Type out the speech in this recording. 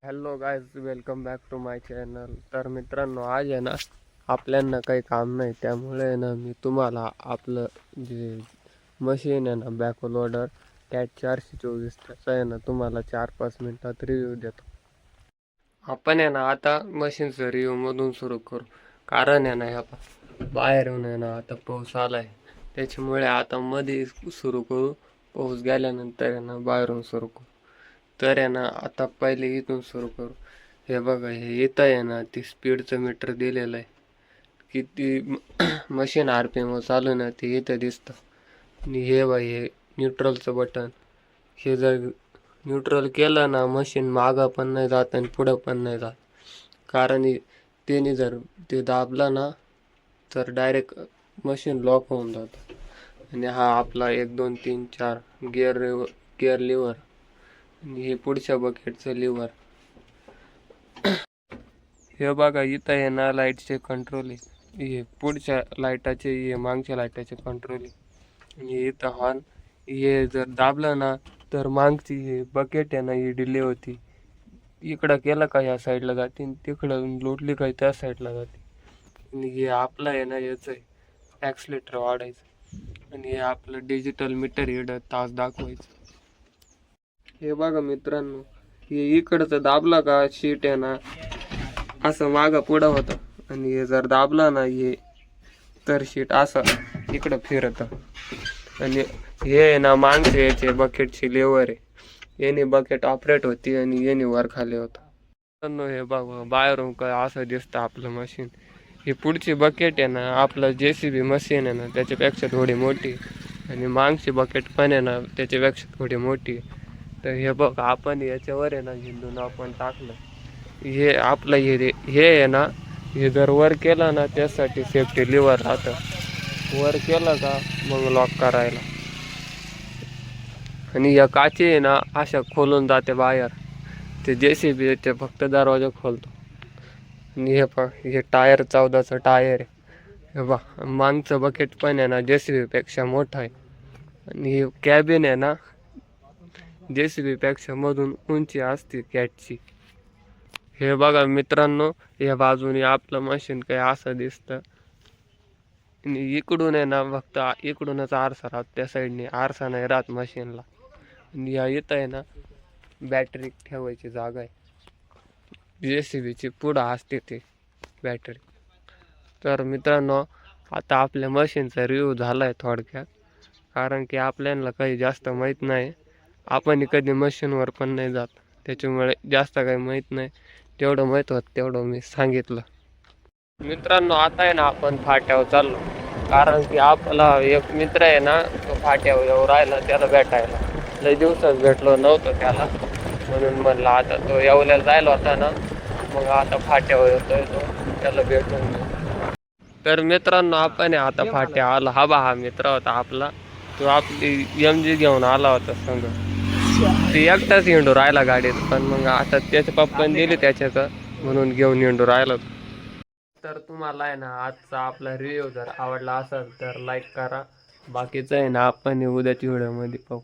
Hello guys, welcome back to my channel. तर मित्रांनो, आज आहे ना आपल्यांना काही काम नाही, त्यामुळे आहे ना मी तुम्हाला आपलं जे मशीन आहे ना बॅकहो लोडर कॅट 424 त्याचा आहे ना तुम्हाला 4-5 मिनिटात रिव्ह्यू देतो. आपण आहे ना आता मशीनचं रिव्ह्यूमधून सुरू करू. कारण आहे ना ह्या बाहेर येऊन आहे ना आता पाऊस आला आहे, त्याच्यामुळे आता मध्ये सुरू करू, पाऊस गेल्यानंतर आहे ना बाहेरून सुरू करू. तर आहे ना आता पहिले इथून सुरू करू. हे बघा, हे इथं आहे ना ती स्पीडचं मीटर दिलेलं आहे, किती मशीन RPM चालू आहे ना ते इथं दिसतं. आणि हे बघा, हे न्यूट्रलचं बटन, हे जर न्यूट्रल केलं ना मशीन मागं पण नाही जात आणि पुढं पण नाही जात. कारण त्याने जर ते दाबलं ना तर डायरेक्ट मशीन लॉक होऊन जातं. आणि हा आपला 1 2 3 4 गिअर लिव्हर आणि हे पुढच्या बकेटचं लिव्हर. हे बघा, इथं आहे ना लाईटचे कंट्रोल आहे, हे पुढच्या लाईटाचे, हे मागच्या लाईटाचे कंट्रोल आहे. आणि इथं हॉर्न, हे जर दाबलं ना तर मागची हे बकेट आहे ना ही डिले होती, इकडं केलं का ह्या साईडला जाते, तिकडं लोटली का त्या साईडला जाते. आणि हे आपलं आहे ना याचं आहे ॲक्सिलेटर वाढायचं. आणि हे आपलं डिजिटल मीटर इकडं तास दाखवायचं. हे बघा मित्रांनो, हे इकडचं दाबला का शीट आहे ना असं मागं पुढं होतं, आणि हे जर दाबला ना हे तर शीट असं इकडं फिरतं. आणि हे आहे ना मागचे याचे बकेटची लेवर आहे, याने बकेट ऑपरेट होती आणि याने वर खाली होतं. हे बघा, बाहेरून काय असं दिसतं आपलं मशीन. ही पुढची बकेट आहे ना आपलं JCB मशीन आहे ना त्याच्यापेक्षा थोडी मोठी, आणि मागची बकेट पण आहे ना त्याच्यापेक्षा थोडी मोठी. तर हे बघ, आपण याच्यावर आहे ना हिंदून आपण टाकलं, हे आपलं हे आहे ना, हे जर वर केलं ना त्यासाठी सेफ्टी लिव्हर राहतं, वर केलं का मग लॉक करायला. आणि या काची आहे ना अशा खोलून जाते बाहेर, ते JCB ते फक्त दरवाजा खोलतो. आणि हे टायर 14चं टायर आहे. हे बा, मागचं बकेट पण आहे ना JCB पेक्षा मोठं आहे. आणि हे कॅबिन आहे ना JCB पेक्षा मधून उंची असते कॅटची. हे बघा मित्रांनो, या बाजूने आपलं मशीन काही असं दिसतं, आणि इकडून आहे ना फक्त इकडूनच आरसा राहत, त्या साईडने आरसा नाही राहत मशीनला. आणि या इथं आहे ना बॅटरी ठेवायची जागा आहे, JCBची पुढं असते ते बॅटरी. तर मित्रांनो, आता आपल्या मशीनचा रिव्ह्यू झाला आहे थोडक्यात, कारण की आपल्याला काही जास्त माहीत नाही, आपण कधी मशीनवर पण नाही जात, त्याच्यामुळे जास्त काही माहीत नाही. जेवढं माहीत होतं तेवढं मी सांगितलं. मित्रांनो, आता आहे ना आपण फाट्यावर चाललो, कारण की आपला एक मित्र आहे ना तो फाट्यावर येऊ राहिला त्याला भेटायला. लई दिवसात भेटलो नव्हतं त्याला, म्हणून म्हणलं आता तो येवल्याला जायला होता ना, मग आता फाट्यावर येतोय तो, त्याला भेटून घेऊ. तर मित्रांनो, आपण आता फाट्या आला. हा मित्र होता आपला, तो आपली MG घेऊन आला होता संग. ती एकटाच हिंडू राहिला गाडीत, पण मग आता त्याच्या पप्पाने दिली त्याच्याकडं, म्हणून घेऊन हिंडू राहिला. तर तुम्हाला आहे ना आजचा आपला रिव्ह्यू जर आवडला असेल तर लाईक करा. बाकीचं आहे ना आपण उद्याच्या व्हिडिओमध्ये पाहू.